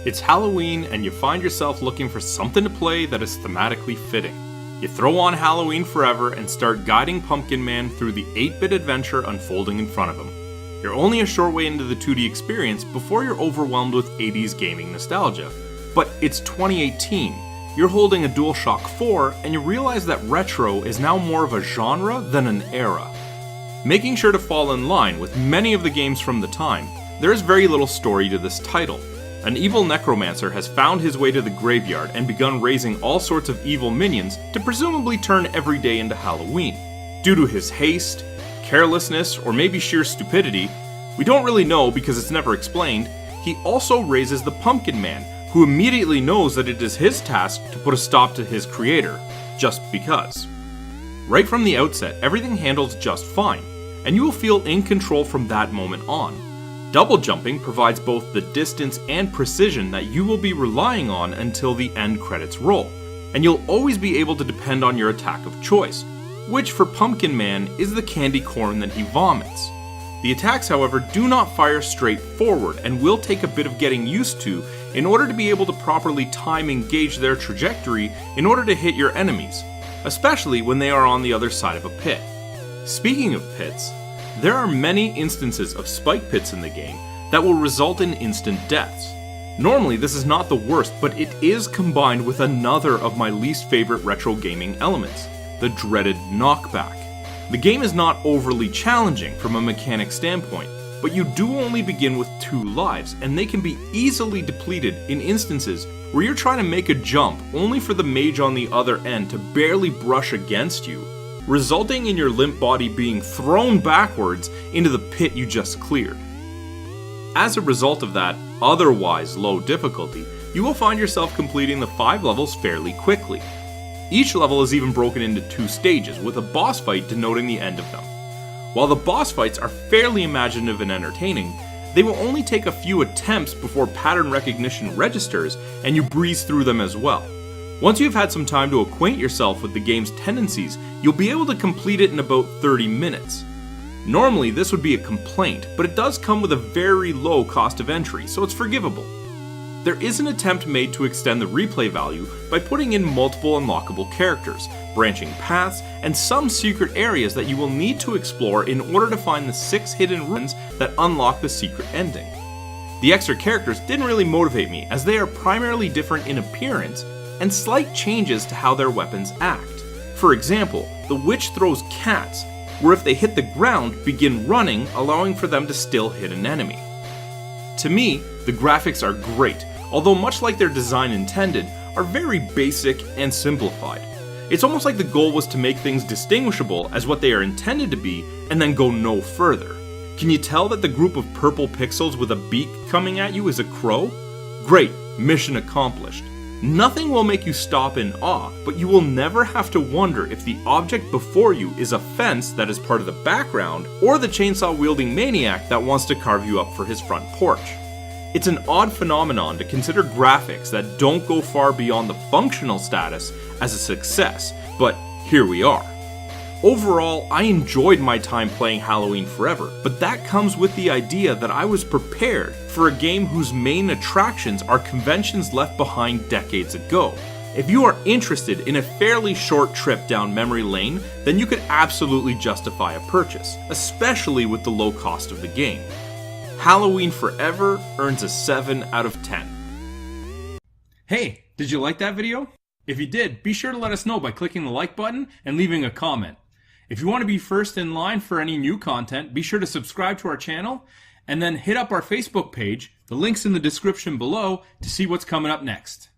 It's Halloween and you find yourself looking for something to play that is thematically fitting. You throw on Halloween Forever and start guiding Pumpkin Man through the 8-bit adventure unfolding in front of him. You're only a short way into the 2D experience before you're overwhelmed with 80s gaming nostalgia. But it's 2018, you're holding a DualShock 4 and you realize that retro is now more of a genre than an era. Making sure to fall in line with many of the games from the time, there is very little story to this title. An evil necromancer has found his way to the graveyard and begun raising all sorts of evil minions to presumably turn every day into Halloween. Due to his haste, carelessness, or maybe sheer stupidity, we don't really know because it's never explained, he also raises the Pumpkin Man, who immediately knows that it is his task to put a stop to his creator, just because. Right from the outset, everything handles just fine, and you will feel in control from that moment on. Double jumping provides both the distance and precision that you will be relying on until the end credits roll, and you'll always be able to depend on your attack of choice, which for Pumpkin Man is the candy corn that he vomits. The attacks, however, do not fire straight forward and will take a bit of getting used to in order to be able to properly time and gauge their trajectory in order to hit your enemies, especially when they are on the other side of a pit. Speaking of pits, there are many instances of spike pits in the game that will result in instant deaths. Normally this is not the worst, but it is combined with another of my least favorite retro gaming elements, the dreaded knockback. The game is not overly challenging from a mechanic standpoint, but you do only begin with 2 lives, and they can be easily depleted in instances where you're trying to make a jump only for the mage on the other end to barely brush against you, resulting in your limp body being thrown backwards into the pit you just cleared. As a result of that otherwise low difficulty, you will find yourself completing the 5 levels fairly quickly. Each level is even broken into 2 stages, with a boss fight denoting the end of them. While the boss fights are fairly imaginative and entertaining, they will only take a few attempts before pattern recognition registers and you breeze through them as well. Once you've had some time to acquaint yourself with the game's tendencies, you'll be able to complete it in about 30 minutes. Normally this would be a complaint, but it does come with a very low cost of entry, so it's forgivable. There is an attempt made to extend the replay value by putting in multiple unlockable characters, branching paths, and some secret areas that you will need to explore in order to find the 6 hidden ruins that unlock the secret ending. The extra characters didn't really motivate me, as they are primarily different in appearance and slight changes to how their weapons act. For example, the witch throws cats, where if they hit the ground, begin running, allowing for them to still hit an enemy. To me, the graphics are great, although much like their design intended, are very basic and simplified. It's almost like the goal was to make things distinguishable as what they are intended to be, and then go no further. Can you tell that the group of purple pixels with a beak coming at you is a crow? Great, mission accomplished. Nothing will make you stop in awe, but you will never have to wonder if the object before you is a fence that is part of the background, or the chainsaw-wielding maniac that wants to carve you up for his front porch. It's an odd phenomenon to consider graphics that don't go far beyond the functional status as a success, but here we are. Overall, I enjoyed my time playing Halloween Forever, but that comes with the idea that I was prepared for a game whose main attractions are conventions left behind decades ago. If you are interested in a fairly short trip down memory lane, then you could absolutely justify a purchase, especially with the low cost of the game. Halloween Forever earns a 7 out of 10. Hey, did you like that video? If you did, be sure to let us know by clicking the like button and leaving a comment. If you want to be first in line for any new content, be sure to subscribe to our channel and then hit up our Facebook page. The link's in the description below to see what's coming up next.